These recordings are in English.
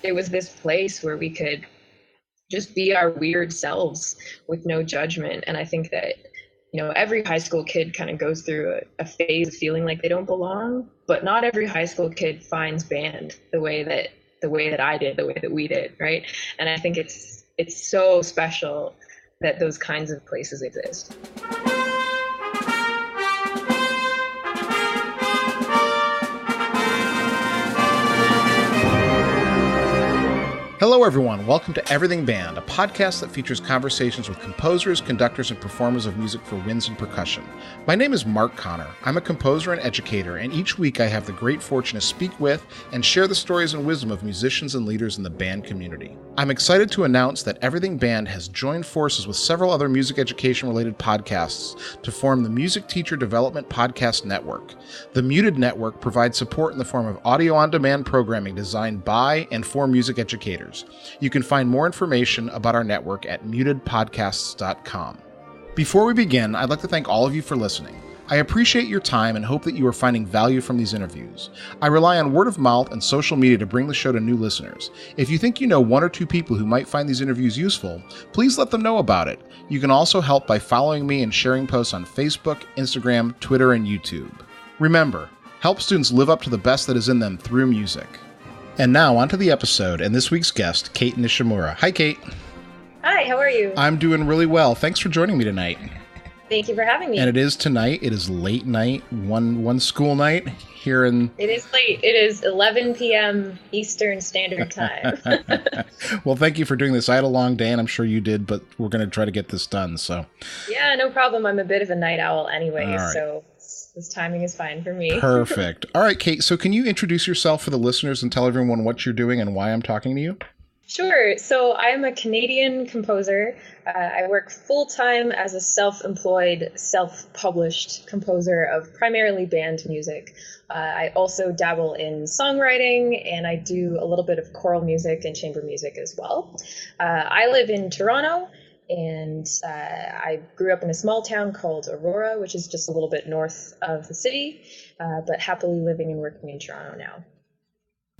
it was this place where we could just be our weird selves with no judgment. And I think that, every high school kid kind of goes through a phase of feeling like they don't belong, but not every high school kid finds band the way that I did, the way that we did, right? And I think it's so special that those kinds of places exist. Hello, everyone. Welcome to Everything Band, a podcast that features conversations with composers, conductors, and performers of music for winds and percussion. My name is Mark Connor. I'm a composer and educator, and each week I have the great fortune to speak with and share the stories and wisdom of musicians and leaders in the band community. I'm excited to announce that Everything Band has joined forces with several other music education-related podcasts to form the Music Teacher Development Podcast Network. The Muted Network provides support in the form of audio-on-demand programming designed by and for music educators. You can find more information about our network at mutedpodcasts.com. Before we begin, I'd like to thank all of you for listening. I appreciate your time and hope that you are finding value from these interviews. I rely on word of mouth and social media to bring the show to new listeners. If you think you know one or two people who might find these interviews useful, please let them know about it. You can also help by following me and sharing posts on Facebook, Instagram, Twitter, and YouTube. Remember, help students live up to the best that is in them through music. And now, onto the episode, and this week's guest, Cait Nishimura. Hi, Cait. Hi, how are you? I'm doing really well. Thanks for joining me tonight. Thank you for having me. And it is tonight. It is late night, one school night here in... It is late. It is 11 p.m. Eastern Standard Time. Well, thank you for doing this. I had a long day, and I'm sure you did, but we're going to try to get this done, so... Yeah, no problem. I'm a bit of a night owl anyway, right. So... this timing is fine for me. Perfect. All right, Cait, so can you introduce yourself for the listeners and tell everyone what you're doing and why I'm talking to you? Sure. So I'm a Canadian composer. I work full-time as a self-employed, self-published composer of primarily band music. I also dabble in songwriting, and I do a little bit of choral music and chamber music as well. I live in Toronto. And I grew up in a small town called Aurora, which is just a little bit north of the city, but happily living and working in Toronto now.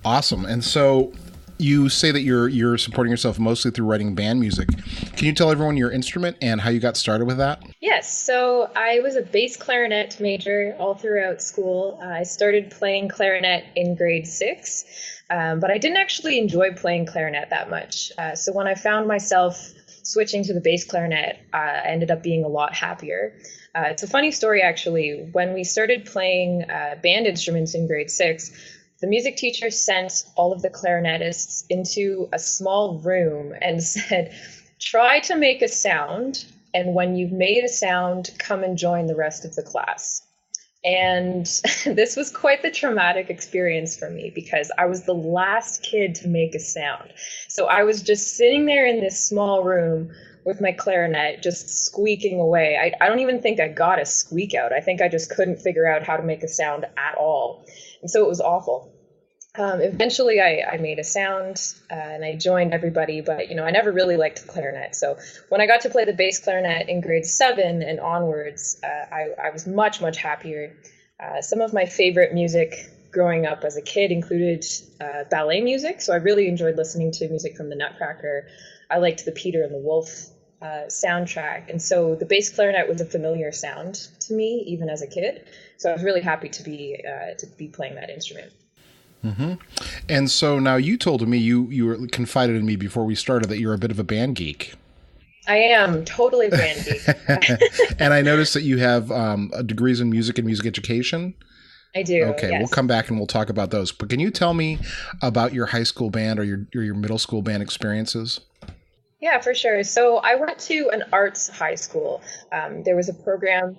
Awesome. And so you say that you're supporting yourself mostly through writing band music. Can you tell everyone your instrument and how you got started with that? Yes. So I was a bass clarinet major all throughout school. I started playing clarinet in grade 6, but I didn't actually enjoy playing clarinet that much. So when I found myself switching to the bass clarinet, I ended up being a lot happier. It's a funny story, actually. When we started playing band instruments in grade 6, the music teacher sent all of the clarinetists into a small room and said, try to make a sound, and when you've made a sound, come and join the rest of the class. And this was quite the traumatic experience for me because I was the last kid to make a sound. So I was just sitting there in this small room with my clarinet just squeaking away. I don't even think I got a squeak out. I think I just couldn't figure out how to make a sound at all. And so it was awful. Eventually I made a sound and I joined everybody, but I never really liked the clarinet. So when I got to play the bass clarinet in grade 7 and onwards, I was much, much happier. Some of my favorite music growing up as a kid included ballet music. So I really enjoyed listening to music from the Nutcracker. I liked the Peter and the Wolf soundtrack. And so the bass clarinet was a familiar sound to me, even as a kid. So I was really happy to be playing that instrument. Mm-hmm. And so now you told me, you were confided in me before we started that you're a bit of a band geek. I am totally a band geek. And I noticed that you have degrees in music and music education. I do. Okay, yes. We'll come back and we'll talk about those. But can you tell me about your high school band or your middle school band experiences? Yeah, for sure. So I went to an arts high school. There was a program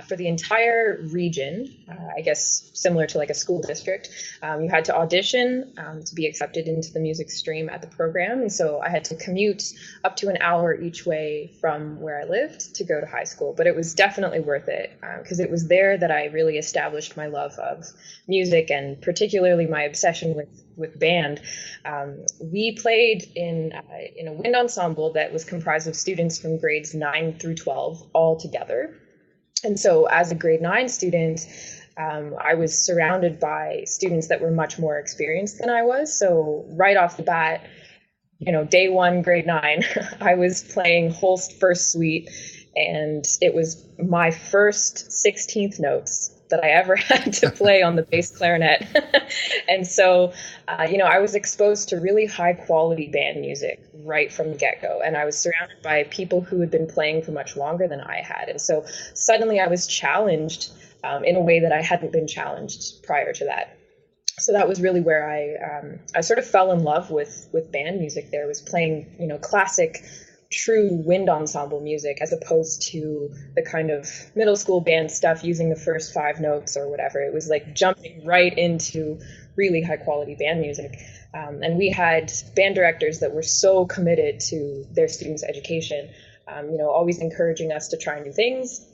for the entire region, I guess similar to like a school district. You had to audition to be accepted into the music stream at the program. And so I had to commute up to an hour each way from where I lived to go to high school. But it was definitely worth it because it was there that I really established my love of music and particularly my obsession with band. We played in a wind ensemble that was comprised of students from grades 9 through 12 all together. And so as a grade 9 student, I was surrounded by students that were much more experienced than I was. So right off the bat, day one, grade 9, I was playing Holst First Suite, and it was my first 16th notes that I ever had to play on the bass clarinet. And so, I was exposed to really high quality band music right from the get-go. And I was surrounded by people who had been playing for much longer than I had. And so suddenly I was challenged in a way that I hadn't been challenged prior to that. So that was really where I sort of fell in love with band music there, was playing, classic, true wind ensemble music, as opposed to the kind of middle school band stuff using the first 5 notes or whatever. It was like jumping right into really high quality band music. And we had band directors that were so committed to their students' education, always encouraging us to try new things,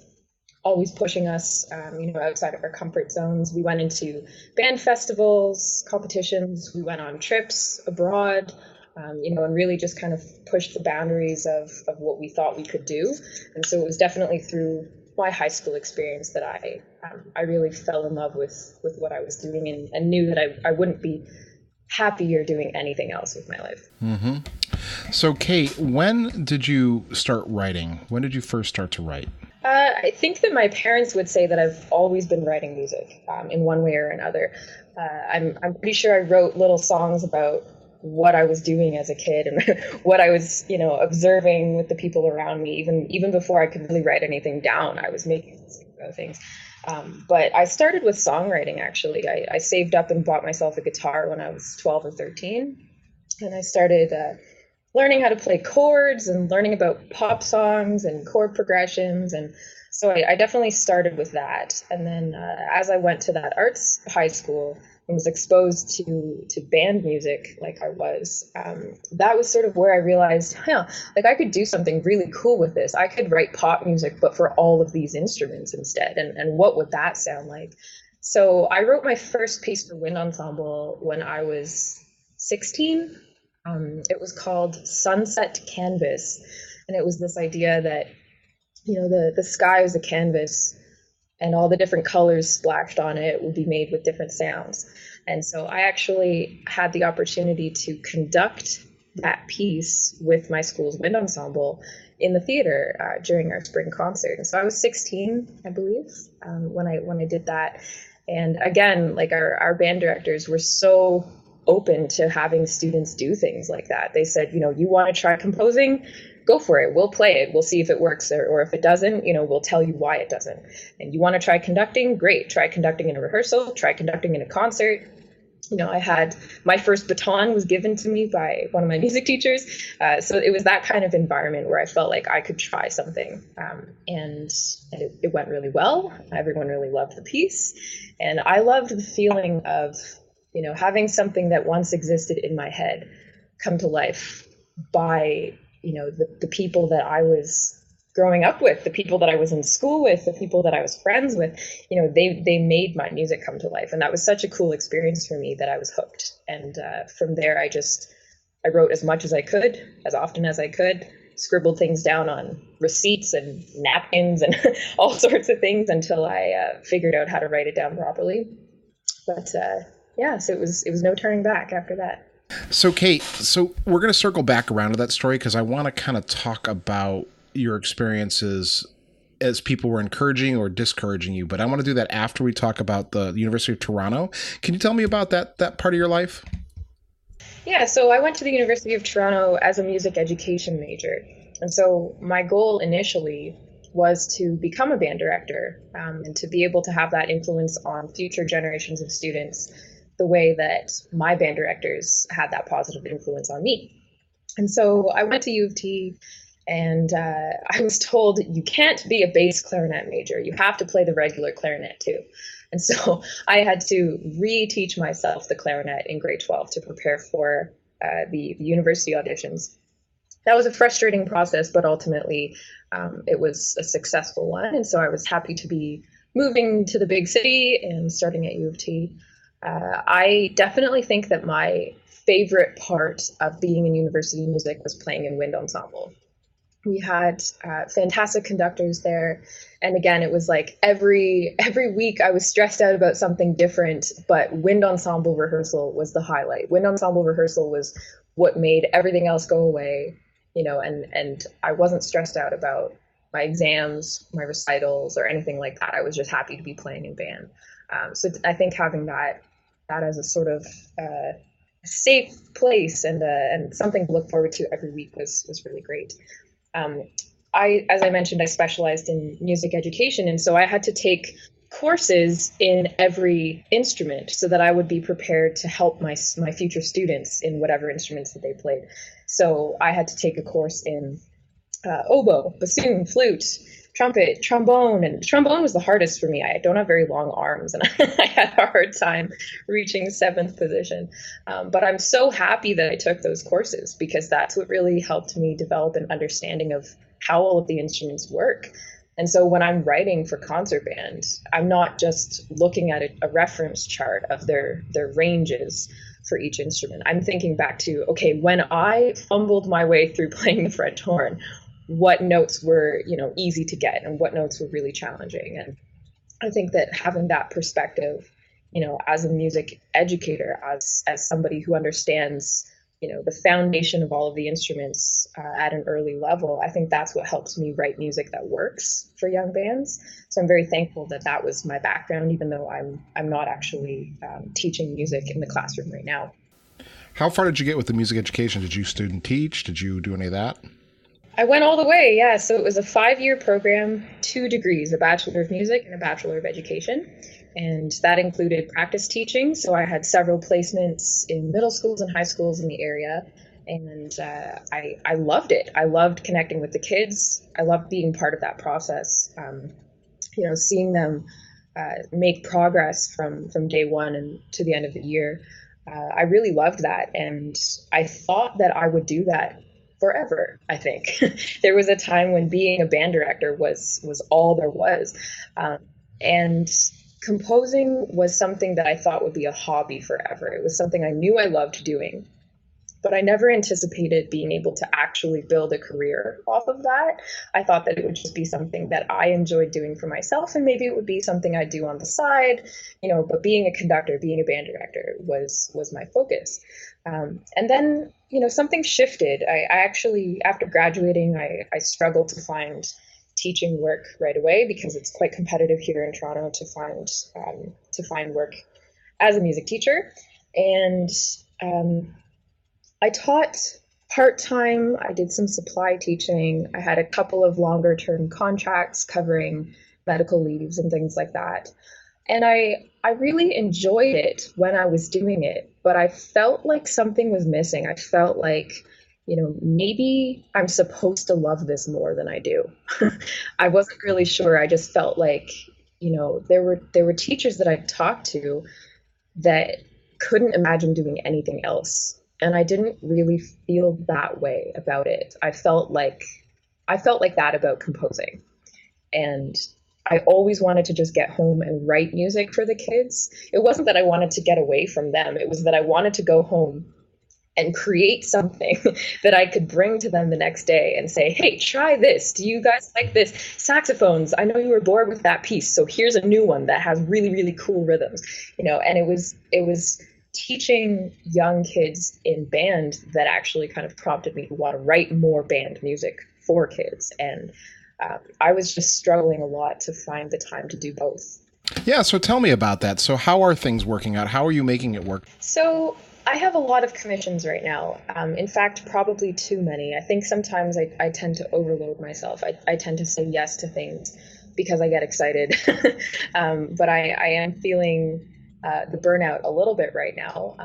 always pushing us, outside of our comfort zones. We went into band festivals, competitions. We went on trips abroad, and really just kind of pushed the boundaries of what we thought we could do. And so it was definitely through my high school experience that I really fell in love with what I was doing, and knew that I wouldn't be happier doing anything else with my life. Mm-hmm. So, Cait, when did you start writing? When did you first start to write? I think that my parents would say that I've always been writing music in one way or another. I'm pretty sure I wrote little songs about what I was doing as a kid and what I was, observing with the people around me. Even before I could really write anything down, I was making music about things. But I started with songwriting, actually. I saved up and bought myself a guitar when I was 12 or 13. And I started learning how to play chords and learning about pop songs and chord progressions. And so I definitely started with that. And then as I went to that arts high school and was exposed to band music like I was, that was sort of where I realized, I could do something really cool with this. I could write pop music, but for all of these instruments instead. And what would that sound like? So I wrote my first piece for wind ensemble when I was 16. It was called Sunset Canvas, and it was this idea that, the sky was a canvas, and all the different colors splashed on it would be made with different sounds. And so I actually had the opportunity to conduct that piece with my school's wind ensemble in the theater during our spring concert. And so I was 16, I believe, when I did that. And again, like our band directors were so open to having students do things like that. They said, you want to try composing? Go for it. We'll play it. We'll see if it works, or if it doesn't, we'll tell you why it doesn't. And you want to try conducting? Great. Try conducting in a rehearsal, try conducting in a concert. I had my first baton was given to me by one of my music teachers. So it was that kind of environment where I felt like I could try something. And it went really well. Everyone really loved the piece. And I loved the feeling of having something that once existed in my head come to life by, the people that I was growing up with, the people that I was in school with, the people that I was friends with. They made my music come to life. And that was such a cool experience for me that I was hooked. And from there, I wrote as much as I could, as often as I could, scribbled things down on receipts and napkins and all sorts of things until I figured out how to write it down properly. But so it was no turning back after that. So, Cait, we're going to circle back around to that story because I want to kind of talk about your experiences as people were encouraging or discouraging you. But I want to do that after we talk about the University of Toronto. Can you tell me about that part of your life? Yeah, so I went to the University of Toronto as a music education major. And so my goal initially was to become a band director and to be able to have that influence on future generations of students the way that my band directors had that positive influence on me. And so I went to U of T, and I was told, you can't be a bass clarinet major. You have to play the regular clarinet too. And so I had to reteach myself the clarinet in grade 12 to prepare for the university auditions. That was a frustrating process, but ultimately it was a successful one. And so I was happy to be moving to the big city and starting at U of T. I definitely think that my favorite part of being in university music was playing in wind ensemble. We had fantastic conductors there. And again, it was like every week I was stressed out about something different, but wind ensemble rehearsal was the highlight. Wind ensemble rehearsal was what made everything else go away, and I wasn't stressed out about my exams, my recitals, or anything like that. I was just happy to be playing in band. So I think having that as a sort of safe place and something to look forward to every week was really great. Um, as I mentioned, I specialized in music education, and so I had to take courses in every instrument so that I would be prepared to help my future students in whatever instruments that they played. So I had to take a course in oboe, bassoon, flute, trumpet, trombone, and trombone was the hardest for me. I don't have very long arms, and I had a hard time reaching seventh position. But I'm so happy that I took those courses because that's what really helped me develop an understanding of how all of the instruments work. And so when I'm writing for concert band, I'm not just looking at a reference chart of their ranges for each instrument. I'm thinking back to, okay, when I fumbled my way through playing the French horn, what notes were, easy to get and what notes were really challenging. And I think that having that perspective, as a music educator, as somebody who understands, the foundation of all of the instruments at an early level, I think that's what helps me write music that works for young bands. So I'm very thankful that that was my background, even though I'm not actually teaching music in the classroom right now. How far did you get with the music education? Did you student teach? Did you do any of that? I went all the way, yeah. So it was a 5-year program, 2 degrees, a Bachelor of Music and a Bachelor of Education. And that included practice teaching. So I had several placements in middle schools and high schools in the area. And I loved it. I loved connecting with the kids. I loved being part of that process, seeing them make progress from day one and to the end of the year. I really loved that. And I thought that I would do that forever. I think there was a time when being a band director was all there was, and composing was something that I thought would be a hobby forever. It was something I knew I loved doing, but I never anticipated being able to actually build a career off of that. I thought that it would just be something that I enjoyed doing for myself, and maybe it would be something I'd do on the side, but being a conductor, being a band director was my focus. And then, something shifted. I actually, after graduating, I struggled to find teaching work right away because it's quite competitive here in Toronto to find work as a music teacher. And I taught part-time. I did some supply teaching. I had a couple of longer-term contracts covering medical leaves and things like that. And I really enjoyed it when I was doing it, but I felt like something was missing. I felt like, maybe I'm supposed to love this more than I do. I wasn't really sure. I just felt like, there were teachers that I talked to that couldn't imagine doing anything else. And I didn't really feel that way about it. I felt like that about composing. And I always wanted to just get home and write music for the kids. It wasn't that I wanted to get away from them. It was that I wanted to go home and create something that I could bring to them the next day and say, hey, try this. Do you guys like this? Saxophones, I know you were bored with that piece, so here's a new one that has really, really cool rhythms. And it was teaching young kids in band that actually kind of prompted me to want to write more band music for kids. And I was just struggling a lot to find the time to do both. Yeah, so tell me about that. So how are things working out? How are you making it work? So I have a lot of commissions right now. In fact, probably too many. I think sometimes I tend to overload myself. I tend to say yes to things because I get excited. But I am feeling the burnout a little bit right now,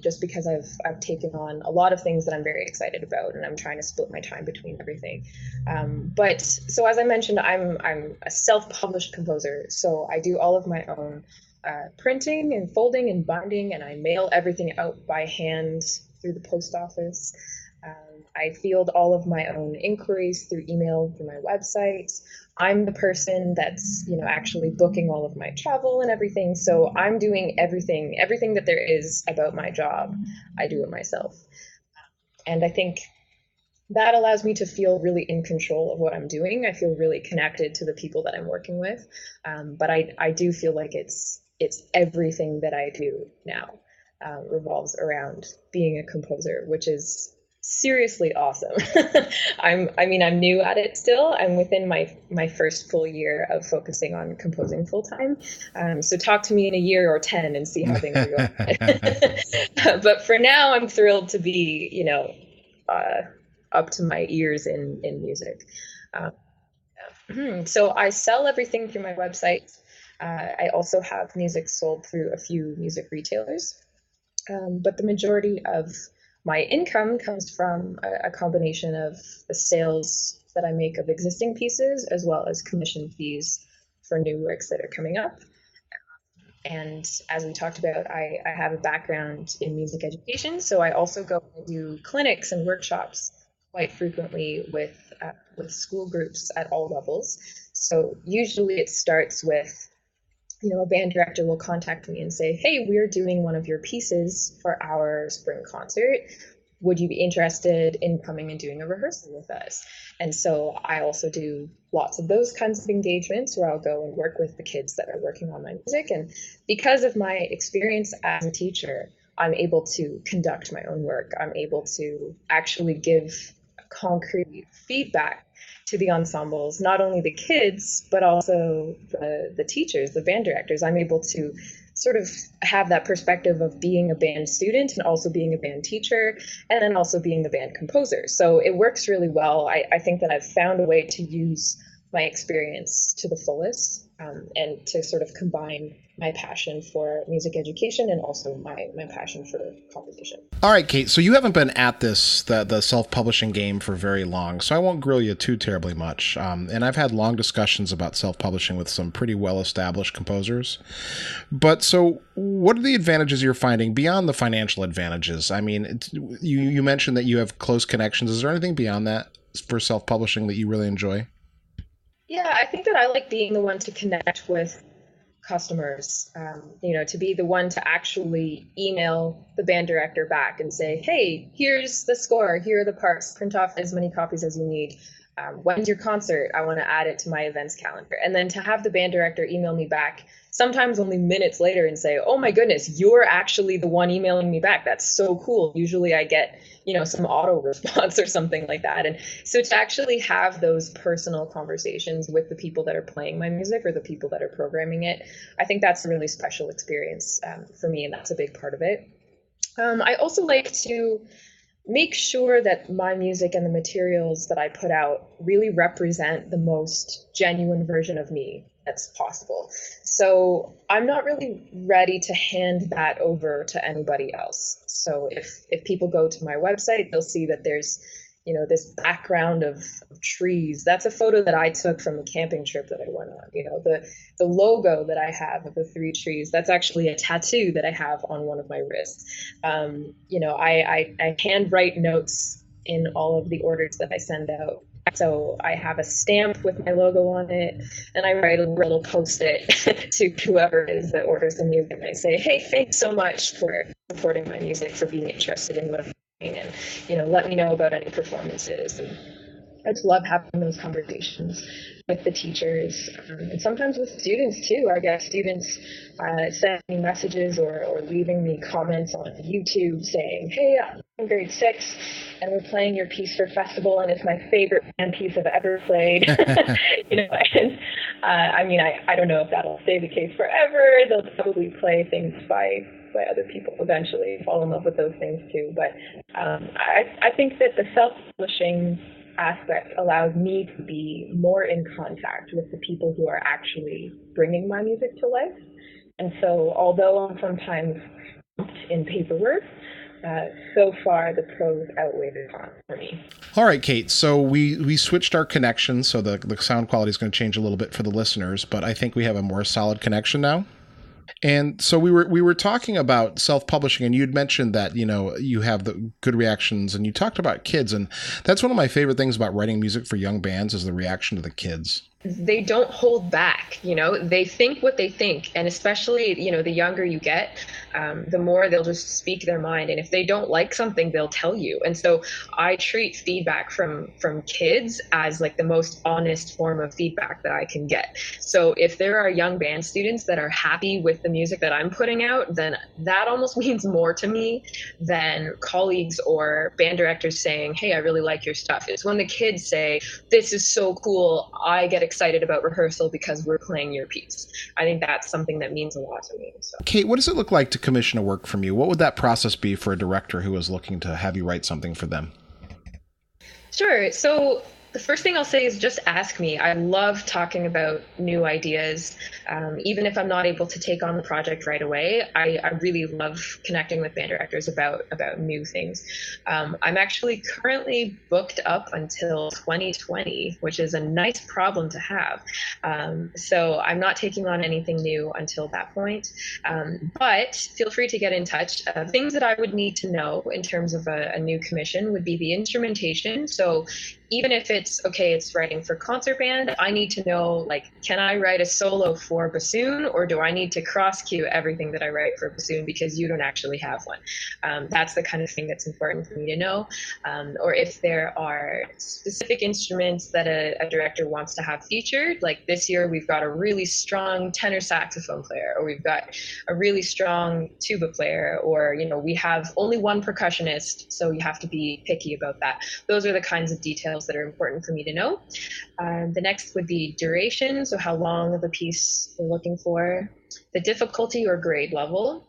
just because I've taken on a lot of things that I'm very excited about, and I'm trying to split my time between everything. But so as I mentioned, I'm a self-published composer, so I do all of my own printing and folding and binding, and I mail everything out by hand through the post office. I field all of my own inquiries through email, through my website. I'm the person that's, actually booking all of my travel and everything. So I'm doing everything that there is about my job. I do it myself. And I think that allows me to feel really in control of what I'm doing. I feel really connected to the people that I'm working with. But I do feel like it's everything that I do now revolves around being a composer, which is seriously awesome. I'm new at it still. I'm within my first full year of focusing on composing full time. So talk to me in a year or 10 and see how things are going. But for now, I'm thrilled to be, up to my ears in music. So I sell everything through my website. I also have music sold through a few music retailers. But the majority of my income comes from a combination of the sales that I make of existing pieces, as well as commission fees for new works that are coming up. And as we talked about, I have a background in music education, so I also go and do clinics and workshops quite frequently with school groups at all levels. So usually it starts with, a band director will contact me and say, hey, we're doing one of your pieces for our spring concert. Would you be interested in coming and doing a rehearsal with us? And so I also do lots of those kinds of engagements where I'll go and work with the kids that are working on my music. And because of my experience as a teacher, I'm able to conduct my own work. I'm able to actually give concrete feedback to the ensembles, not only the kids, but also the teachers, the band directors. I'm able to sort of have that perspective of being a band student and also being a band teacher, and then also being the band composer. So it works really well. I think that I've found a way to use my experience to the fullest, and to sort of combine my passion for music education and also my passion for composition. All right, Cait, so you haven't been at the self-publishing game for very long, so I won't grill you too terribly much. And I've had long discussions about self-publishing with some pretty well-established composers. But so what are the advantages you're finding beyond the financial advantages? I mean, you mentioned that you have close connections. Is there anything beyond that for self-publishing that you really enjoy? Yeah, I think that I like being the one to connect with customers, to be the one to actually email the band director back and say, hey, here's the score, here are the parts, print off as many copies as you need. When's your concert? I want to add it to my events calendar. And then to have the band director email me back, sometimes only minutes later, and say, oh my goodness, you're actually the one emailing me back. That's so cool. Usually I get, some auto response or something like that. And so to actually have those personal conversations with the people that are playing my music or the people that are programming it, I think that's a really special experience for me, and that's a big part of it. I also like to make sure that my music and the materials that I put out really represent the most genuine version of me that's possible. So I'm not really ready to hand that over to anybody else. So if people go to my website, they'll see that there's, this background of trees. That's a photo that I took from a camping trip that I went on. The logo that I have of the 3 trees, that's actually a tattoo that I have on one of my wrists. I handwrite notes in all of the orders that I send out. So I have a stamp with my logo on it, and I write a little post-it to whoever it is that orders the music. And I say, hey, thanks so much for supporting my music, for being interested in what I'm doing, and, let me know about any performances. And I just love having those conversations with the teachers, and sometimes with students too. I get students sending me messages or leaving me comments on YouTube saying, hey, I'm in grade 6 and we're playing your piece for festival and it's my favorite band piece I've ever played. And I don't know if that'll stay the case forever. They'll probably play things by other people eventually, fall in love with those things too. But I think that the self-publishing aspect allows me to be more in contact with the people who are actually bringing my music to life. And so although I'm sometimes in paperwork, so far the pros outweigh the cons for me. All right, Cait. So we switched our connection, so the sound quality is going to change a little bit for the listeners, but I think we have a more solid connection now. And so we were talking about self-publishing, and you'd mentioned that, you have the good reactions, and you talked about kids, and that's one of my favorite things about writing music for young bands is the reaction to the kids. they don't hold back. They think what they think, and especially the younger you get, the more they'll just speak their mind, and if they don't like something, they'll tell you. And so I treat feedback from kids as like the most honest form of feedback that I can get. So if there are young band students that are happy with the music that I'm putting out, then that almost means more to me than colleagues or band directors saying, hey, I really like your stuff. It's when the kids say, this is so cool, I get excited about rehearsal because we're playing your piece. I think that's something that means a lot to me. So. Cait, what does it look like to commission a work from you? What would that process be for a director who is looking to have you write something for them? Sure. So the first thing I'll say is just ask me. I love talking about new ideas. Even if I'm not able to take on the project right away, I really love connecting with band directors about new things. I'm actually currently booked up until 2020, which is a nice problem to have. So I'm not taking on anything new until that point. But feel free to get in touch. Things that I would need to know in terms of a new commission would be the instrumentation. So even if it's writing for concert band, I need to know, like, can I write a solo for bassoon, or do I need to cross cue everything that I write for bassoon because you don't actually have one? That's the kind of thing that's important for me to know. Or if there are specific instruments that a director wants to have featured, like this year we've got a really strong tenor saxophone player, or we've got a really strong tuba player, or we have only one percussionist, so you have to be picky about that. Those are the kinds of details that are important for me to know. The next would be duration, so how long of a piece you're looking for, the difficulty or grade level,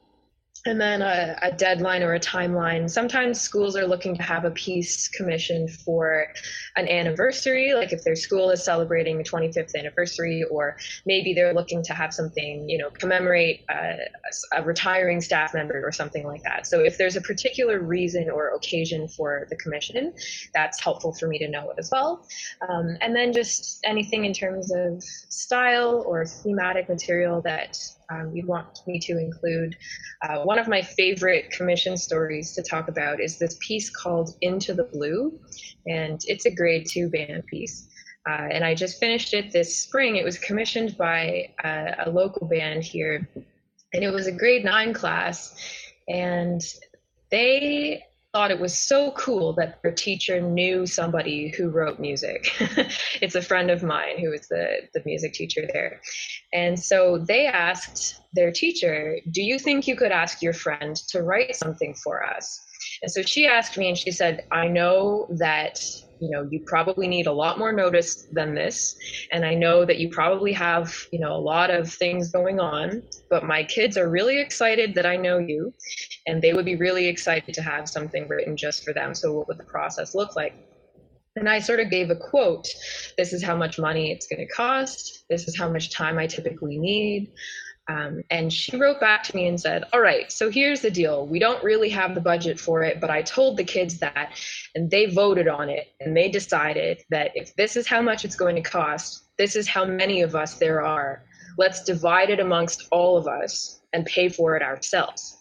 and then a deadline or a timeline. Sometimes schools are looking to have a piece commissioned for an anniversary, like if their school is celebrating the 25th anniversary, or maybe they're looking to have something, commemorate a retiring staff member or something like that. So if there's a particular reason or occasion for the commission, that's helpful for me to know as well. And then just anything in terms of style or thematic material that you'd want me to include. One of my favorite commission stories to talk about is this piece called Into the Blue, and it's a grade 2 band piece. And I just finished it this spring. It was commissioned by a local band here, and it was a grade 9 class, and they thought it was so cool that their teacher knew somebody who wrote music. It's a friend of mine who was the music teacher there. And so they asked their teacher, do you think you could ask your friend to write something for us? And so she asked me, and she said, I know that you probably need a lot more notice than this. And I know that you probably have, a lot of things going on, but my kids are really excited that I know you, and they would be really excited to have something written just for them. So what would the process look like? And I sort of gave a quote. This is how much money it's going to cost. This is how much time I typically need. And she wrote back to me and said, all right, so here's the deal. We don't really have the budget for it, but I told the kids that, and they voted on it, and they decided that if this is how much it's going to cost, this is how many of us there are. Let's divide it amongst all of us and pay for it ourselves.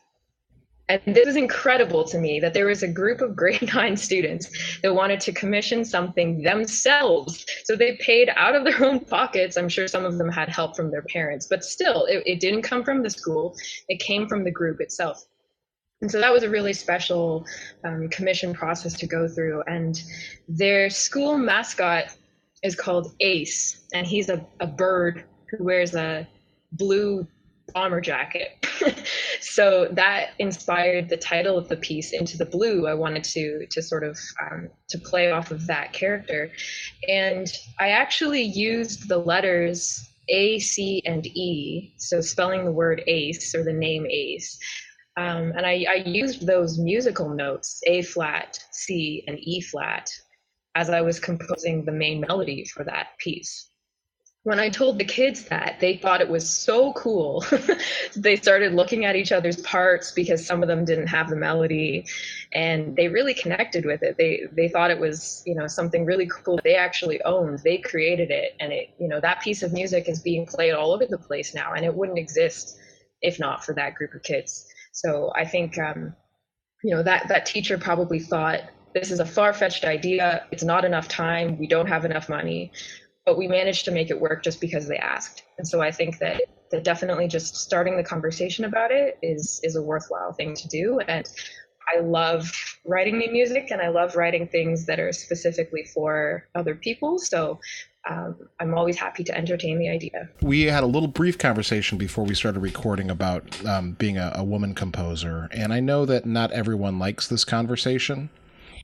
And this was incredible to me, that there was a group of grade 9 students that wanted to commission something themselves. So they paid out of their own pockets. I'm sure some of them had help from their parents, but still, it didn't come from the school. It came from the group itself. And so that was a really special commission process to go through. And their school mascot is called Ace, and he's a bird who wears a blue bomber jacket. So that inspired the title of the piece, Into the Blue. I wanted to sort of to play off of that character. And I actually used the letters A, C, and E, so spelling the word ace, or the name Ace. And I used those musical notes, A flat, C, and E flat, as I was composing the main melody for that piece. When I told the kids that, they thought it was so cool. They started looking at each other's parts because some of them didn't have the melody, and they really connected with it. They thought it was, something really cool they actually owned. They created it, and it, that piece of music is being played all over the place now, and it wouldn't exist if not for that group of kids. So I think, that teacher probably thought, this is a far-fetched idea. It's not enough time. We don't have enough money. but we managed to make it work just because they asked. And so I think that definitely just starting the conversation about it is a worthwhile thing to do. And I love writing new music, and I love writing things that are specifically for other people. So I'm always happy to entertain the idea. We had a little brief conversation before we started recording about being a woman composer. And I know that not everyone likes this conversation,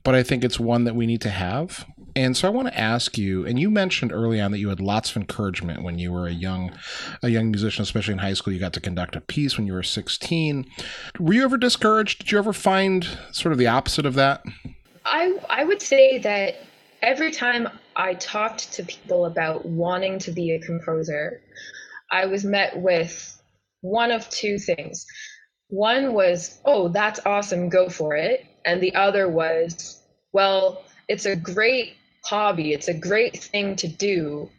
but I think it's one that we need to have. And so I want to ask you, and you mentioned early on that you had lots of encouragement when you were a young musician, especially in high school. You got to conduct a piece when you were 16. Were you ever discouraged? Did you ever find sort of the opposite of that? I would say that every time I talked to people about wanting to be a composer, I was met with one of two things. One was, oh, that's awesome, go for it. And the other was, well, it's a great hobby, it's a great thing to do,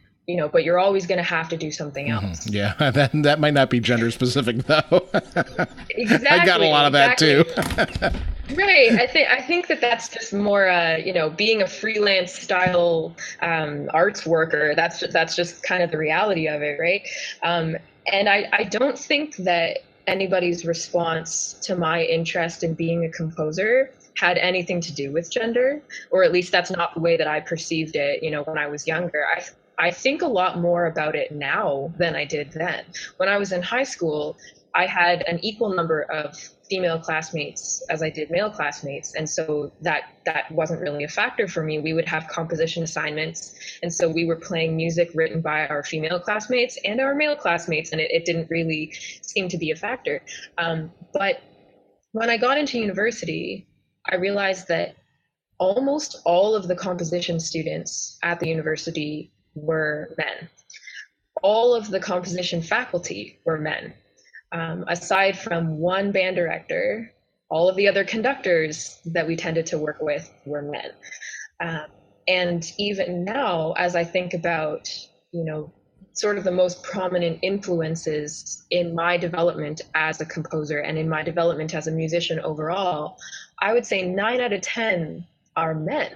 but you're always going to have to do something else. Mm-hmm. Yeah, that might not be gender specific though. Exactly. I got a lot of that too. Right. I think that's just more, being a freelance style arts worker. That's just kind of the reality of it, right? And I don't think that anybody's response to my interest in being a composer had anything to do with gender, or at least that's not the way that I perceived it, when I was younger. I think a lot more about it now than I did then. When I was in high school, I had an equal number of female classmates as I did male classmates. And so that wasn't really a factor for me. We would have composition assignments. And so we were playing music written by our female classmates and our male classmates. And it didn't really seem to be a factor. But when I got into university, I realized that almost all of the composition students at the university were men. All of the composition faculty were men. Aside from one band director, all of the other conductors that we tended to work with were men. And even now, as I think about, sort of the most prominent influences in my development as a composer and in my development as a musician overall, I would say 9 out of 10 are men.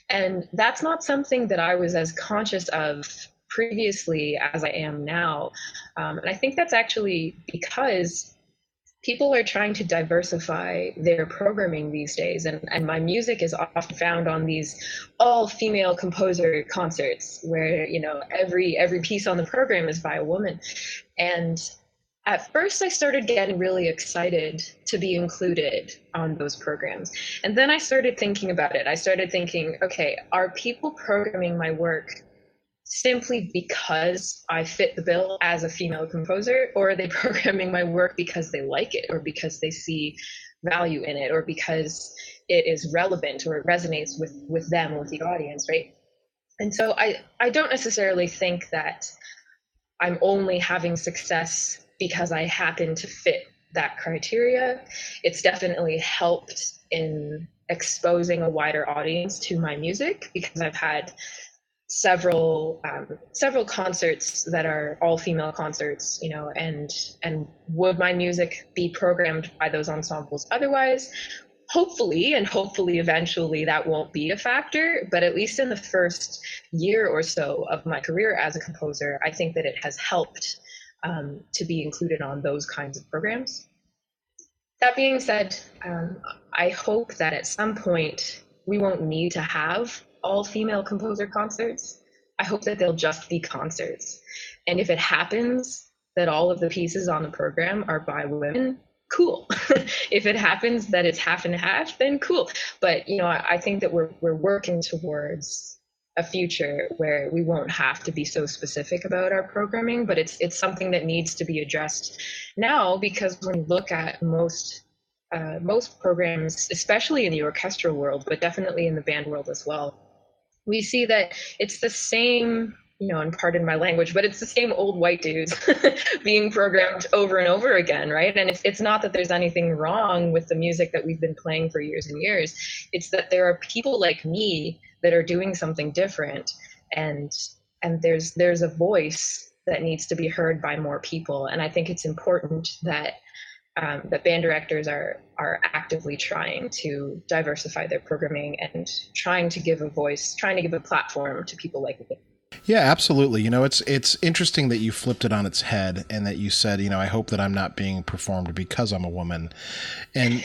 And that's not something that I was as conscious of previously as I am now. And I think that's actually because people are trying to diversify their programming these days. And my music is often found on these all-female composer concerts where, every piece on the program is by a woman. And at first I started getting really excited to be included on those programs. And then I started thinking about it. I started thinking, okay, are people programming my work simply because I fit the bill as a female composer, or are they programming my work because they like it, or because they see value in it, or because it is relevant or it resonates with them, with the audience, right? And so I don't necessarily think that I'm only having success because I happen to fit that criteria. It's definitely helped in exposing a wider audience to my music, because I've had several concerts that are all female concerts, and would my music be programmed by those ensembles otherwise? Hopefully eventually that won't be a factor, but at least in the first year or so of my career as a composer, I think that it has helped to be included on those kinds of programs. That being said, I hope that at some point we won't need to have all female composer concerts. I hope that they'll just be concerts. And if it happens that all of the pieces on the program are by women, cool. If it happens that it's half and half, then cool. But I think that we're working towards a future where we won't have to be so specific about our programming, but it's something that needs to be addressed now, because when you look at most programs, especially in the orchestral world, but definitely in the band world as well, we see that it's the same, and pardon my language, but it's the same old white dudes being programmed over and over again, right? And it's not that there's anything wrong with the music that we've been playing for years and years. It's that there are people like me that are doing something different, and there's a voice that needs to be heard by more people. And I think it's important that that band directors are actively trying to diversify their programming and trying to give a voice, trying to give a platform to people like me. Yeah, absolutely. It's interesting that you flipped it on its head and that you said, I hope that I'm not being performed because I'm a woman. And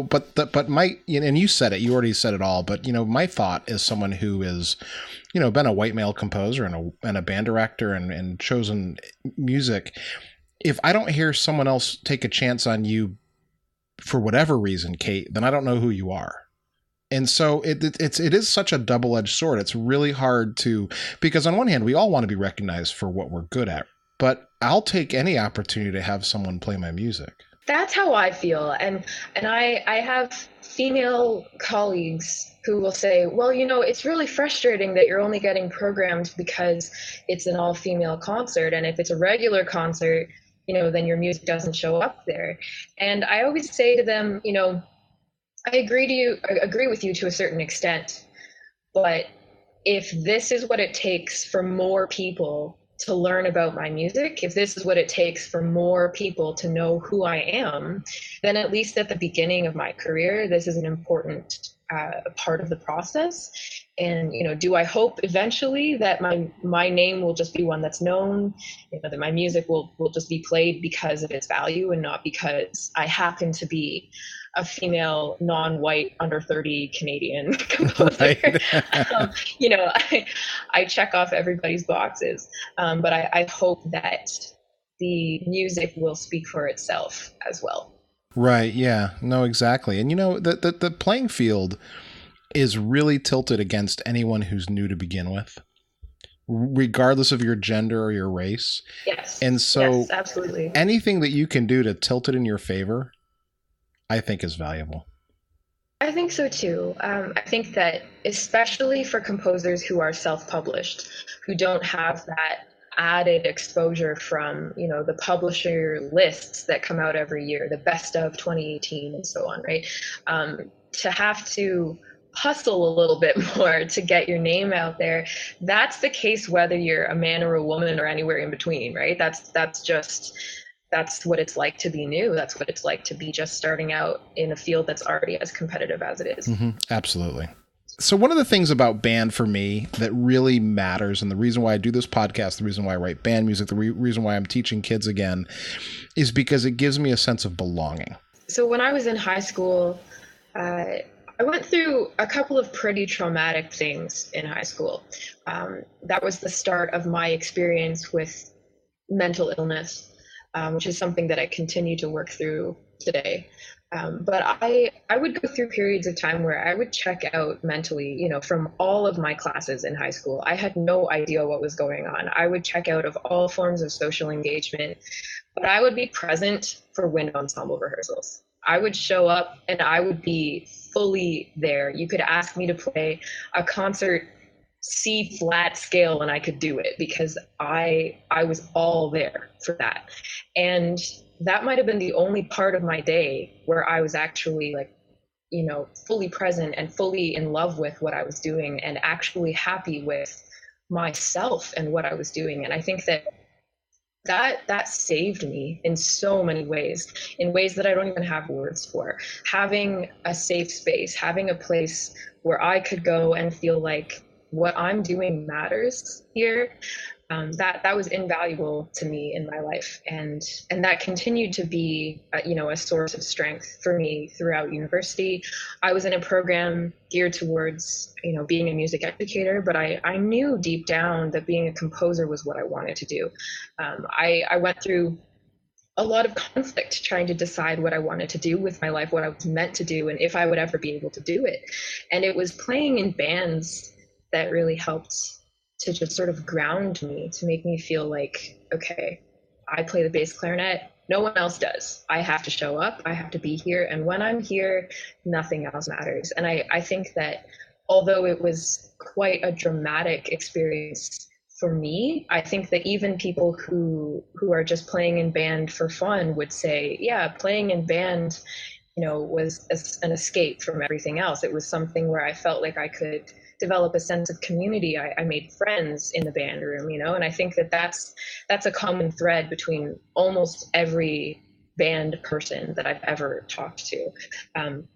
but my and you said it, you already said it all, but my thought as someone who is been a white male composer and a band director and chosen music, if I don't hear someone else take a chance on you for whatever reason, Cait, then I don't know who you are. And so it is such a double-edged sword. It's really hard because on one hand, we all want to be recognized for what we're good at, but I'll take any opportunity to have someone play my music. That's how I feel. And I have female colleagues who will say, well, it's really frustrating that you're only getting programmed because it's an all-female concert. And if it's a regular concert, then your music doesn't show up there. And I always say to them, I agree with you to a certain extent, but if this is what it takes for more people to learn about my music, if this is what it takes for more people to know who I am, then at least at the beginning of my career, this is an important part of the process. And, do I hope eventually that my name will just be one that's known, that my music will just be played because of its value and not because I happen to be a female, non-white, under 30 Canadian composer. Right. I check off everybody's boxes, but I hope that the music will speak for itself as well. Right. Yeah. No, exactly. And the playing field is really tilted against anyone who's new to begin with, regardless of your gender or your race. Yes. And so yes, absolutely. Anything that you can do to tilt it in your favor, I think is valuable. I think so too. I think that especially for composers who are self-published, who don't have that added exposure from, the publisher lists that come out every year, the best of 2018 and so on, right? To have to hustle a little bit more to get your name out there, that's the case whether you're a man or a woman or anywhere in between, right? That's what it's like to be new. That's what it's like to be just starting out in a field that's already as competitive as it is. Mm-hmm. Absolutely. So one of the things about band for me that really matters, and the reason why I do this podcast, the reason why I write band music, the reason why I'm teaching kids again, is because it gives me a sense of belonging. So when I was in high school, I went through a couple of pretty traumatic things in high school. That was the start of my experience with mental illness, which is something that I continue to work through today. But I would go through periods of time where I would check out mentally, from all of my classes in high school. I had no idea what was going on. I would check out of all forms of social engagement, but I would be present for wind ensemble rehearsals. I would show up and I would be fully there. You could ask me to play a concert C flat scale and I could do it because I was all there for that. And that might have been the only part of my day where I was actually fully present and fully in love with what I was doing and actually happy with myself and what I was doing. And I think that saved me in so many ways, in ways that I don't even have words for. Having a safe space, having a place where I could go and feel like what I'm doing matters here, that was invaluable to me in my life, and that continued to be a source of strength for me throughout university. I was in a program geared towards being a music educator, but I knew deep down that being a composer was what I wanted to do. I went through a lot of conflict trying to decide what I wanted to do with my life, what I was meant to do, and if I would ever be able to do it. And it was playing in bands that really helped to just sort of ground me, to make me feel like, okay, I play the bass clarinet, no one else does. I have to show up, I have to be here, and when I'm here, nothing else matters. And I think that although it was quite a dramatic experience for me, I think that even people who are just playing in band for fun would say, yeah, playing in band, was an escape from everything else. It was something where I felt like I could develop a sense of community. I made friends in the band room, and I think that's a common thread between almost every band person that I've ever talked to. And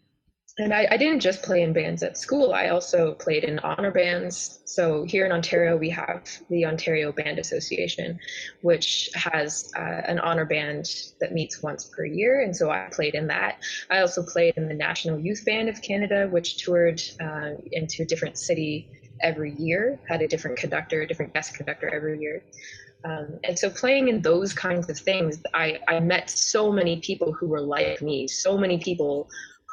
And I didn't just play in bands at school. I also played in honor bands. So here in Ontario, we have the Ontario Band Association, which has an honor band that meets once per year. And so I played in that. I also played in the National Youth Band of Canada, which toured into a different city every year, had a different conductor, a different guest conductor every year. And so playing in those kinds of things, I met so many people who were like me, so many people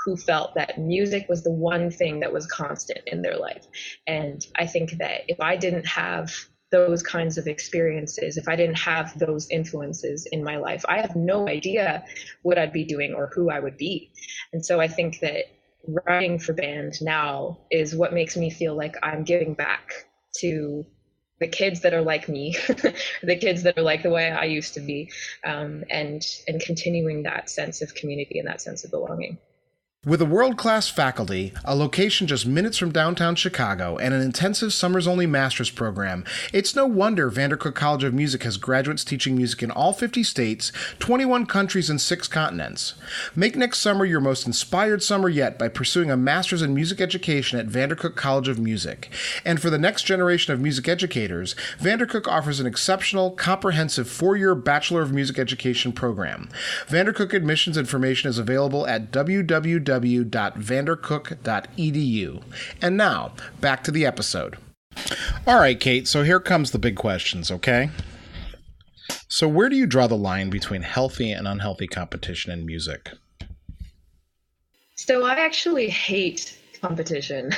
who felt that music was the one thing that was constant in their life. And I think that if I didn't have those kinds of experiences, if I didn't have those influences in my life, I have no idea what I'd be doing or who I would be. And so I think that writing for band now is what makes me feel like I'm giving back to the kids that are like me, the kids that are like the way I used to be, and continuing that sense of community and that sense of belonging. With a world-class faculty, a location just minutes from downtown Chicago, and an intensive summers-only master's program, it's no wonder Vandercook College of Music has graduates teaching music in all 50 states, 21 countries, and 6 continents. Make next summer your most inspired summer yet by pursuing a master's in music education at Vandercook College of Music. And for the next generation of music educators, Vandercook offers an exceptional, comprehensive 4-year Bachelor of Music Education program. Vandercook admissions information is available at www.vandercook.edu. And now, back to the episode. All right, Cait, so here comes the big questions, okay? So where do you draw the line between healthy and unhealthy competition in music? So I actually hate competition.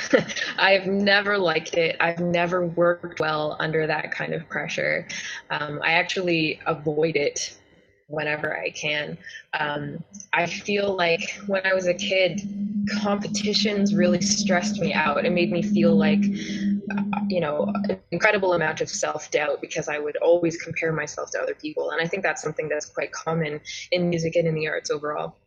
I've never liked it. I've never worked well under that kind of pressure. I actually avoid it whenever I can. I feel like when I was a kid, competitions really stressed me out. It made me feel like, an incredible amount of self-doubt because I would always compare myself to other people. And I think that's something that's quite common in music and in the arts overall.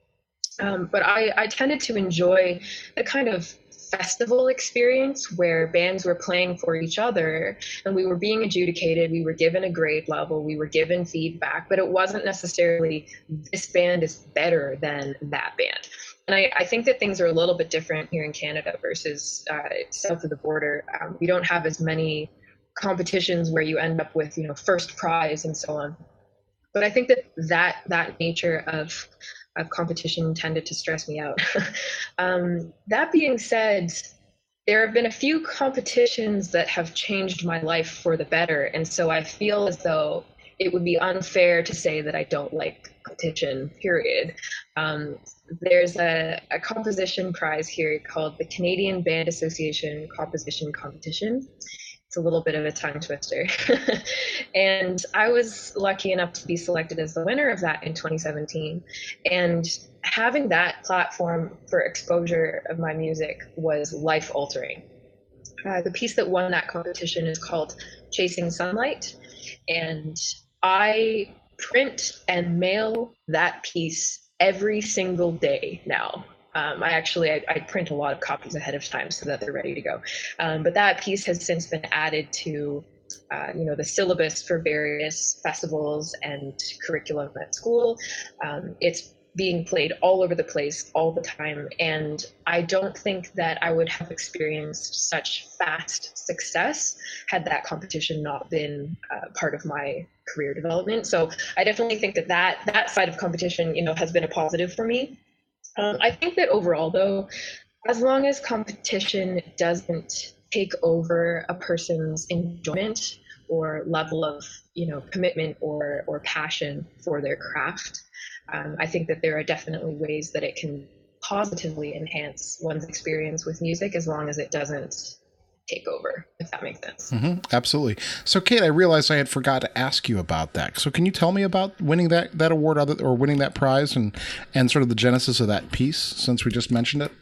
But I tended to enjoy the kind of festival experience where bands were playing for each other and we were being adjudicated, we were given a grade level, we were given feedback, but it wasn't necessarily this band is better than that band. And I think that things are a little bit different here in Canada versus south of the border. We don't have as many competitions where you end up with, first prize and so on. But I think that nature of competition tended to stress me out. That being said, there have been a few competitions that have changed my life for the better. And so I feel as though it would be unfair to say that I don't like competition, period. There's a composition prize here called the Canadian Band Association Composition Competition. It's a little bit of a tongue twister. And I was lucky enough to be selected as the winner of that in 2017. And having that platform for exposure of my music was life altering. The piece that won that competition is called Chasing Sunlight. And I print and mail that piece every single day now. I print a lot of copies ahead of time so that they're ready to go. But that piece has since been added to, the syllabus for various festivals and curriculum at school. It's being played all over the place all the time. And I don't think that I would have experienced such fast success had that competition not been part of my career development. So I definitely think that side of competition, has been a positive for me. I think that overall, though, as long as competition doesn't take over a person's enjoyment or level of, commitment or passion for their craft, I think that there are definitely ways that it can positively enhance one's experience with music as long as it doesn't take over, if that makes sense. Mm-hmm, absolutely. So, Cait, I realized I had forgot to ask you about that. So can you tell me about winning that award or winning that prize and sort of the genesis of that piece, since we just mentioned it?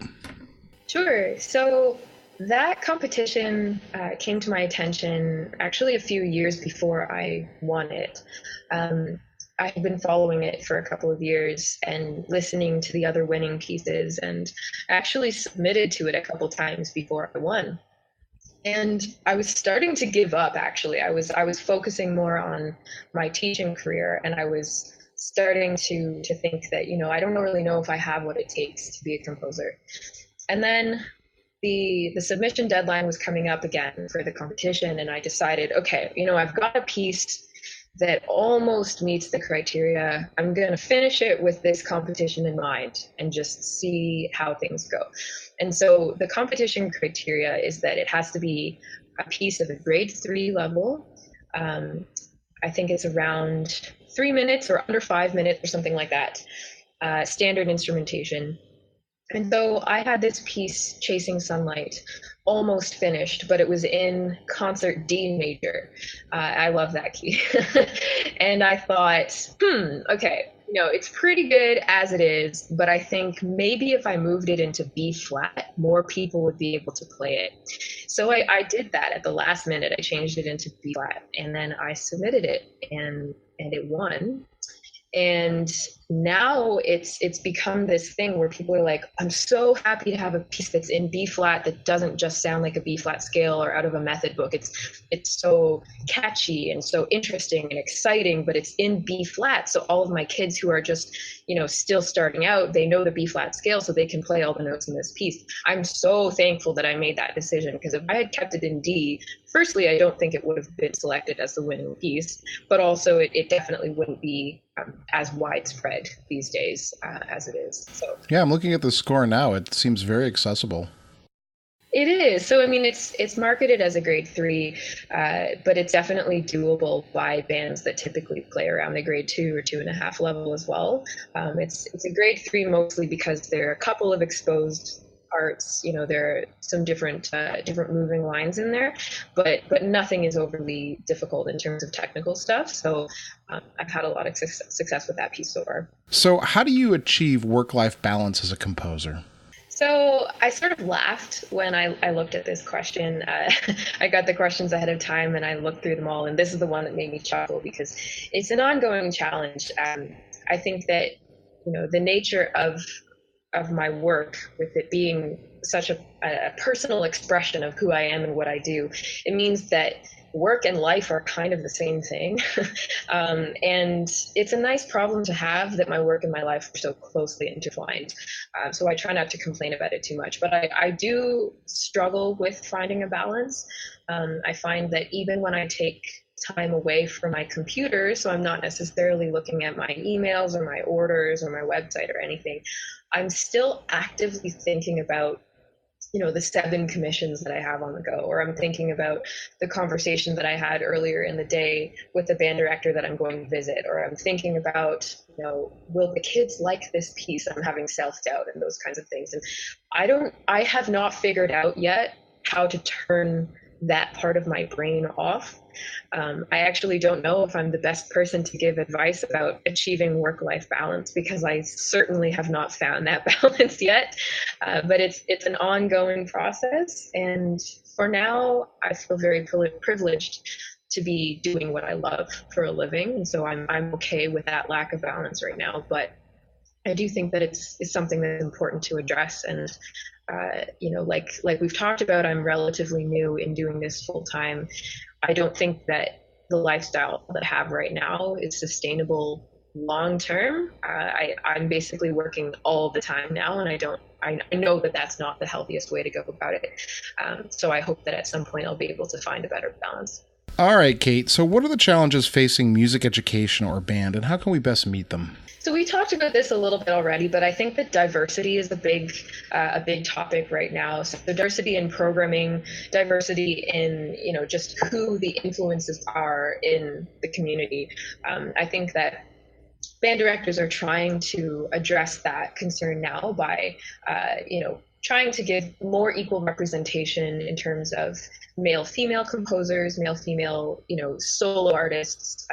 Sure. So that competition came to my attention actually a few years before I won it. I had been following it for a couple of years and listening to the other winning pieces, and actually submitted to it a couple times before I won. And I was starting to give up, actually. I was focusing more on my teaching career, and I was starting to think that, I don't really know if I have what it takes to be a composer. And then the submission deadline was coming up again for the competition, and I decided, okay, I've got a piece that almost meets the criteria. I'm going to finish it with this competition in mind and just see how things go. And so the competition criteria is that it has to be a piece of a grade 3 level. I think it's around 3 minutes or under 5 minutes or something like that, standard instrumentation. And so I had this piece, Chasing Sunlight, almost finished, but it was in concert D major. I love that key. And I thought, okay, it's pretty good as it is, but I think maybe if I moved it into B flat, more people would be able to play it. So I did that at the last minute. I changed it into B flat, and then I submitted it, and it won. And now it's become this thing where people are like, I'm so happy to have a piece that's in B flat that doesn't just sound like a B flat scale or out of a method book. It's so catchy and so interesting and exciting, but it's in B flat. So all of my kids who are just, still starting out, they know the B flat scale, so they can play all the notes in this piece. I'm so thankful that I made that decision, because if I had kept it in D, firstly, I don't think it would have been selected as the winning piece, but also it definitely wouldn't be as widespread these days as it is. So yeah, I'm looking at the score now. It seems very accessible. It is. So, I mean, it's marketed as a grade 3, but it's definitely doable by bands that typically play around the grade 2 or 2.5 level as well. It's a grade 3 mostly because there are a couple of exposed parts. There are some different moving lines in there, but nothing is overly difficult in terms of technical stuff. So I've had a lot of success with that piece so far. So how do you achieve work-life balance as a composer? So I sort of laughed when I looked at this question. I got the questions ahead of time, and I looked through them all, and this is the one that made me chuckle because it's an ongoing challenge. I think that the nature of my work, with it being such a personal expression of who I am and what I do, it means that work and life are kind of the same thing. And it's a nice problem to have that my work and my life are so closely intertwined. So I try not to complain about it too much, but I do struggle with finding a balance. I find that even when I take time away from my computer, so I'm not necessarily looking at my emails or my orders or my website or anything, I'm still actively thinking about the 7 commissions that I have on the go, or I'm thinking about the conversation that I had earlier in the day with the band director that I'm going to visit, or I'm thinking about, will the kids like this piece? I'm having self-doubt and those kinds of things. And I have not figured out yet how to turn that part of my brain off. I actually don't know if I'm the best person to give advice about achieving work-life balance, because I certainly have not found that balance yet. But it's an ongoing process, and for now, I feel very privileged to be doing what I love for a living, and so I'm okay with that lack of balance right now. But I do think that it's something that's important to address, and like we've talked about, I'm relatively new in doing this full time. I don't think that the lifestyle that I have right now is sustainable long term. I'm basically working all the time now, and I know that that's not the healthiest way to go about it. So I hope that at some point I'll be able to find a better balance. All right, Cait. So what are the challenges facing music education or band, and how can we best meet them? So we talked about this a little bit already, but I think that diversity is a big topic right now. So diversity in programming, diversity in just who the influences are in the community. I think that band directors are trying to address that concern now by trying to give more equal representation in terms of male-female composers, male-female, solo artists,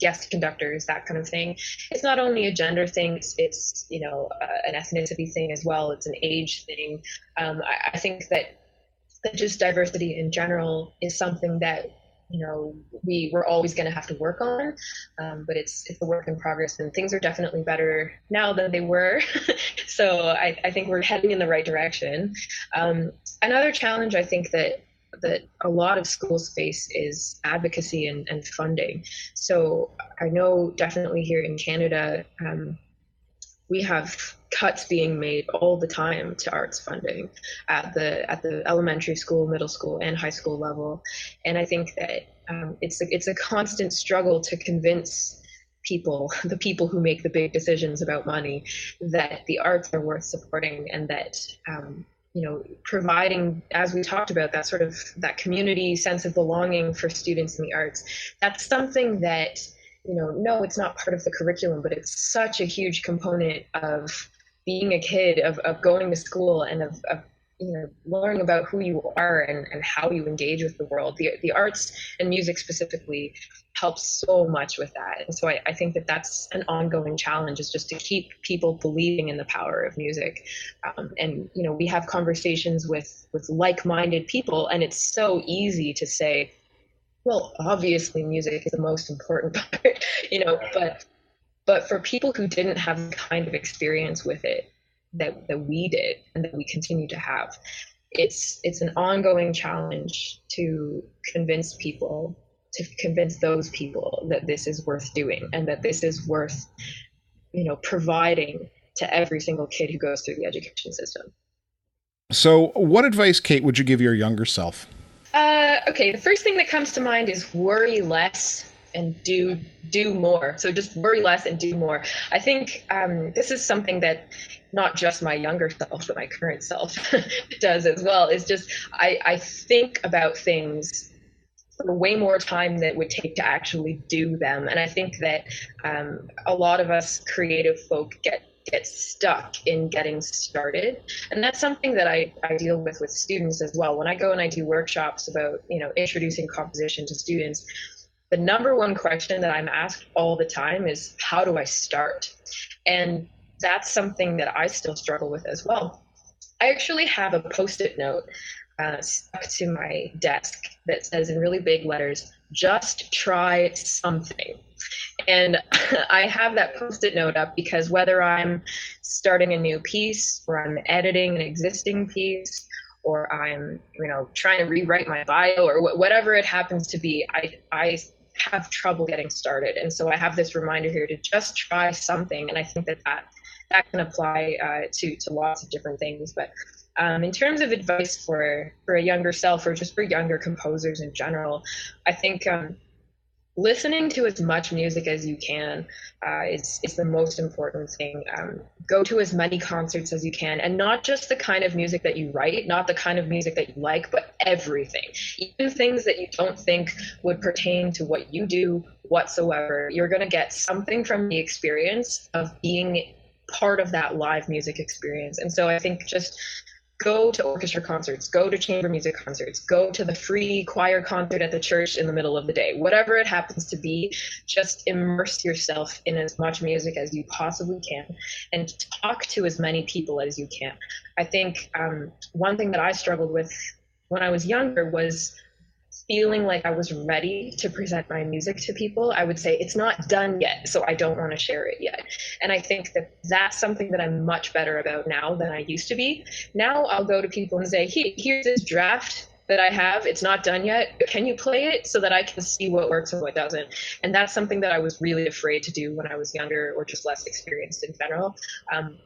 guest conductors, that kind of thing. It's not only a gender thing, it's an ethnicity thing as well. It's an age thing. I think that just diversity in general is something that we're always going to have to work on, but it's a work in progress, and things are definitely better now than they were. So I think we're heading in the right direction. Another challenge I think that a lot of schools face is advocacy and funding. So I know definitely here in Canada, we have cuts being made all the time to arts funding at the elementary school, middle school, and high school level. And I think that it's a constant struggle to convince people, the people who make the big decisions about money, that the arts are worth supporting, and that providing, as we talked about, that sort of that community sense of belonging for students in the arts. That's something that, no, it's not part of the curriculum, but it's such a huge component of being a kid, of going to school, and of learning about who you are and how you engage with the world. The arts and music specifically helps so much with that. And so I think that that's an ongoing challenge, is just to keep people believing in the power of music. And we have conversations with like-minded people, and it's so easy to say, well, obviously music is the most important part, but for people who didn't have the kind of experience with it that we did and that we continue to have, it's an ongoing challenge to convince those people that this is worth doing, and that this is worth, providing to every single kid who goes through the education system. So what advice, Cait, would you give your younger self? Okay, the first thing that comes to mind is worry less and do more. So just worry less and do more. I think this is something that not just my younger self, but my current self does as well. Is just I think about things for way more time than it would take to actually do them. And I think that a lot of us creative folk get stuck in getting started. And that's something that I deal with students as well. When I go and I do workshops about, introducing composition to students, the number one question that I'm asked all the time is, how do I start? And that's something that I still struggle with as well. I actually have a Post-it note stuck to my desk that says in really big letters, just try something. And I have that Post-it note up because whether I'm starting a new piece, or I'm editing an existing piece, or I'm, trying to rewrite my bio, or whatever it happens to be, I have trouble getting started. And so I have this reminder here to just try something. And I think that can apply to lots of different things. But in terms of advice for a younger self, or just for younger composers in general, I think listening to as much music as you can is the most important thing. Go to as many concerts as you can, and not just the kind of music that you write, not the kind of music that you like, but everything. Even things that you don't think would pertain to what you do whatsoever. You're going to get something from the experience of being part of that live music experience. And so I think just go to orchestra concerts, go to chamber music concerts, go to the free choir concert at the church in the middle of the day, whatever it happens to be. Just immerse yourself in as much music as you possibly can, and talk to as many people as you can. I think one thing that I struggled with when I was younger was feeling like I was ready to present my music to people. I would say, it's not done yet, so I don't want to share it yet. And I think that that's something that I'm much better about now than I used to be. Now I'll go to people and say, hey, here's this draft that I have. It's not done yet. Can you play it so that I can see what works and what doesn't? And that's something that I was really afraid to do when I was younger, or just less experienced in general.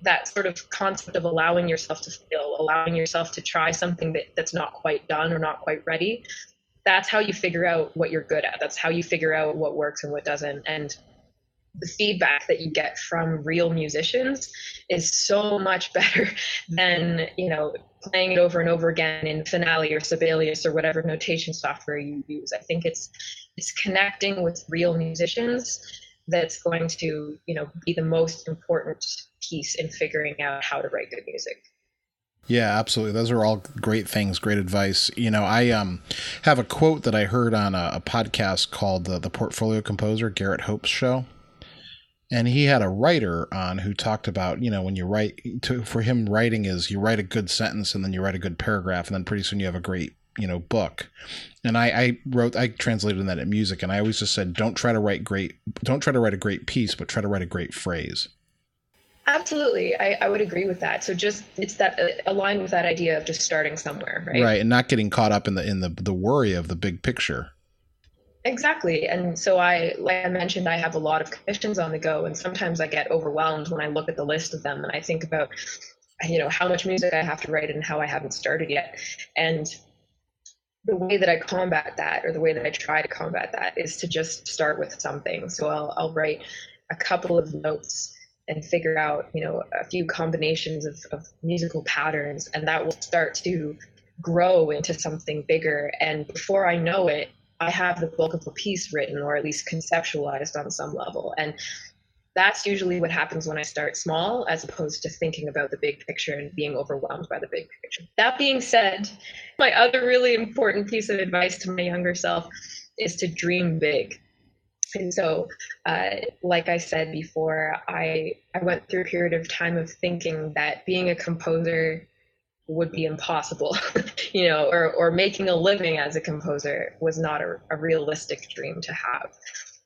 That sort of concept of allowing yourself to fail, allowing yourself to try something that's not quite done or not quite ready. That's how you figure out what you're good at. That's how you figure out what works and what doesn't. And the feedback that you get from real musicians is so much better than, playing it over and over again in Finale or Sibelius or whatever notation software you use. I think it's connecting with real musicians that's going to, be the most important piece in figuring out how to write good music. Yeah, absolutely. Those are all great things, great advice. I have a quote that I heard on a podcast called the Portfolio Composer, Garrett Hope's show. And he had a writer on who talked about, when you write, for him, writing is you write a good sentence and then you write a good paragraph, and then pretty soon you have a great, book. And I translated that in music, and I always just said, don't try to write a great piece, but try to write a great phrase. Absolutely. I would agree with that. So it's that aligned with that idea of just starting somewhere, right? Right. And not getting caught up in the worry of the big picture. Exactly. And so like I mentioned, I have a lot of commissions on the go, and sometimes I get overwhelmed when I look at the list of them and I think about, how much music I have to write and how I haven't started yet. And the way that I combat that, or the way that I try to combat that, is to just start with something. So I'll write a couple of notes and figure out, a few combinations of musical patterns, and that will start to grow into something bigger. And before I know it, I have the bulk of the piece written, or at least conceptualized on some level. And that's usually what happens when I start small, as opposed to thinking about the big picture and being overwhelmed by the big picture. That being said, my other really important piece of advice to my younger self is to dream big. And so, like I said before, I went through a period of time of thinking that being a composer would be impossible, or making a living as a composer was not a realistic dream to have.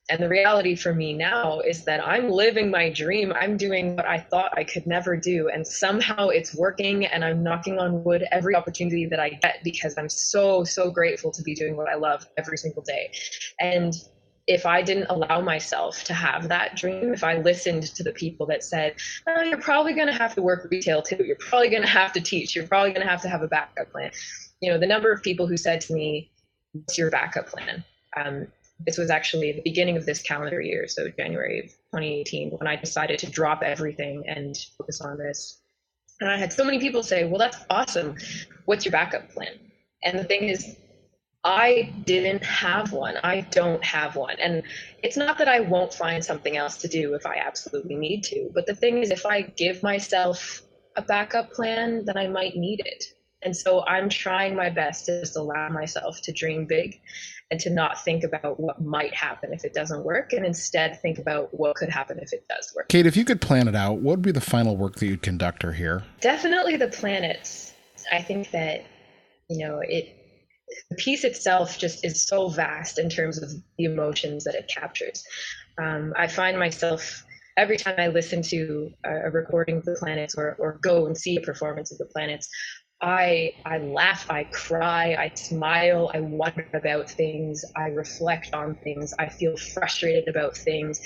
And the reality for me now is that I'm living my dream. I'm doing what I thought I could never do. And somehow it's working, and I'm knocking on wood every opportunity that I get, because I'm so, so grateful to be doing what I love every single day. And if I didn't allow myself to have that dream, if I listened to the people that said, oh, you're probably going to have to work retail too, you're probably going to have to teach, you're probably going to have a backup plan. The number of people who said to me, what's your backup plan? This was actually the beginning of this calendar year, so January of 2018, when I decided to drop everything and focus on this. And I had so many people say, well, that's awesome. What's your backup plan? And the thing is, I didn't have one. I don't have one. And it's not that I won't find something else to do if I absolutely need to. But the thing is, if I give myself a backup plan, then I might need it. And so I'm trying my best to just allow myself to dream big and to not think about what might happen if it doesn't work, and instead think about what could happen if it does work. Cait, if you could plan it out, what would be the final work that you'd conduct or hear? Definitely the planets. I think that, the piece itself just is so vast in terms of the emotions that it captures. I find myself, every time I listen to a recording of the planets, or go and see a performance of the planets, I laugh, I cry, I smile, I wonder about things, I reflect on things, I feel frustrated about things,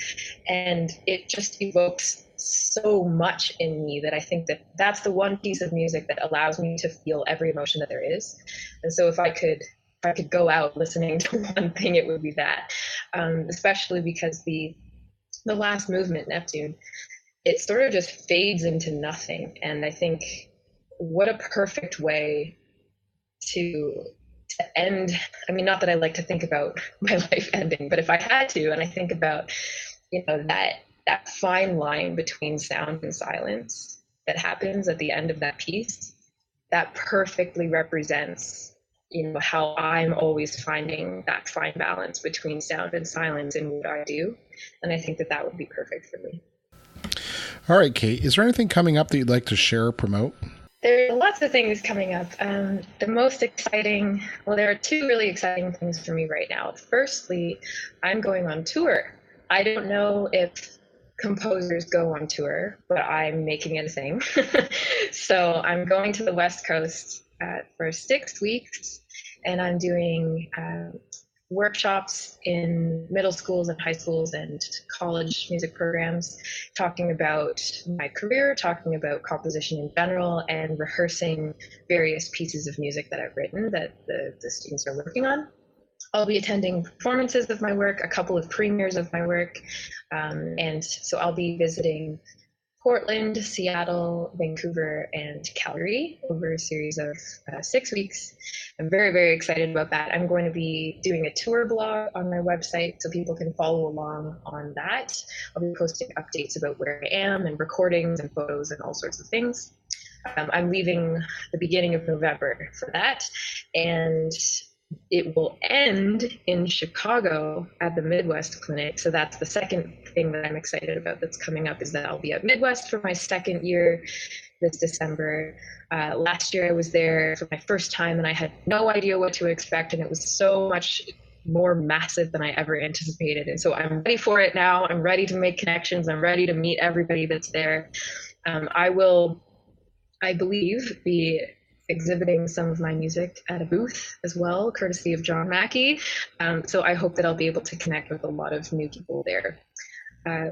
and it just evokes so much in me that I think that that's the one piece of music that allows me to feel every emotion that there is. And so if I could go out listening to one thing, it would be that, especially because the last movement, Neptune, it sort of just fades into nothing. And I think, what a perfect way to end. I mean, not that I like to think about my life ending, but if I had to, and I think about, that fine line between sound and silence that happens at the end of that piece, that perfectly represents, how I'm always finding that fine balance between sound and silence in what I do. And I think that would be perfect for me. All right, Cait, is there anything coming up that you'd like to share or promote? There are lots of things coming up. The most exciting, there are two really exciting things for me right now. Firstly, I'm going on tour. I don't know if composers go on tour, but I'm making it a thing. So I'm going to the West Coast for 6 weeks, and I'm doing workshops in middle schools and high schools and college music programs, talking about my career, talking about composition in general, and rehearsing various pieces of music that I've written that the students are working on. I'll be attending performances of my work, a couple of premieres of my work, and so I'll be visiting Portland, Seattle, Vancouver, and Calgary over a series of 6 weeks. I'm very, very excited about that. I'm going to be doing a tour blog on my website so people can follow along on that. I'll be posting updates about where I am and recordings and photos and all sorts of things. I'm leaving the beginning of November for that, and it will end in Chicago at the Midwest Clinic. So that's the second thing that I'm excited about that's coming up, is that I'll be at Midwest for my second year this December. Last year I was there for my first time, and I had no idea what to expect, and it was so much more massive than I ever anticipated. And so I'm ready for it now. I'm ready to make connections. I'm ready to meet everybody that's there. I will, I believe, be exhibiting some of my music at a booth as well, courtesy of John Mackey. So I hope that I'll be able to connect with a lot of new people there.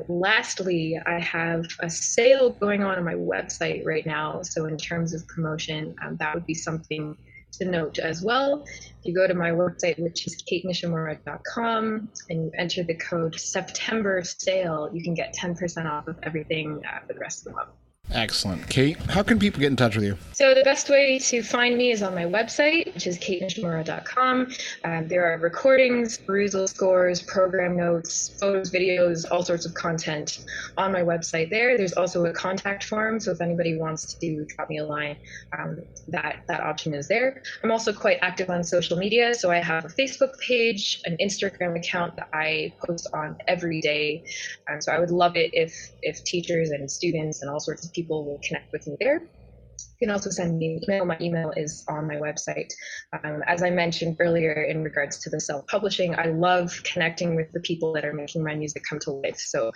Lastly, I have a sale going on my website right now. So in terms of promotion, that would be something to note as well. If you go to my website, which is caitnishimura.com, and you enter the code September sale, you can get 10% off of everything for the rest of the month. Excellent. Cait, how can people get in touch with you? So the best way to find me is on my website, which is caitnishimura.com. There are recordings, perusal scores, program notes, photos, videos, all sorts of content on my website there. There's also a contact form, so if anybody wants to drop me a line, that option is there. I'm also quite active on social media, so I have a Facebook page, an Instagram account that I post on every day. So I would love it if teachers and students and all sorts of people will connect with me there. You can also send me an email. My email is on my website. As I mentioned earlier in regards to the self-publishing, I love connecting with the people that are making my music come to life. So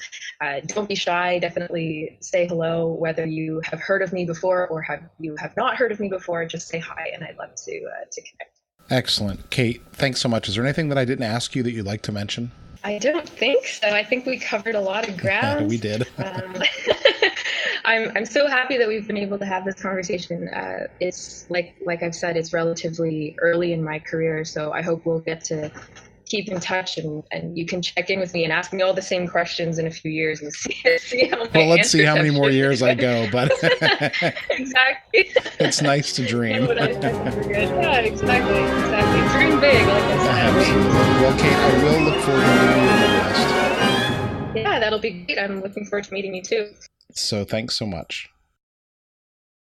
don't be shy. Definitely say hello, whether you have heard of me before or you have not heard of me before. Just say hi, and I'd love to connect. Excellent. Cait, thanks so much. Is there anything that I didn't ask you that you'd like to mention? I don't think so. I think we covered a lot of ground. We did. I'm so happy that we've been able to have this conversation. It's like I've said, it's relatively early in my career, so I hope we'll get to keep in touch, and you can check in with me and ask me all the same questions in a few years and see how my let's see how many more years I go, but exactly. It's nice to dream. Yeah, exactly. Dream big, like I said. Absolutely. Well, Cait, I will look forward to meeting you in the West. Yeah, that'll be great. I'm looking forward to meeting you too. So thanks so much.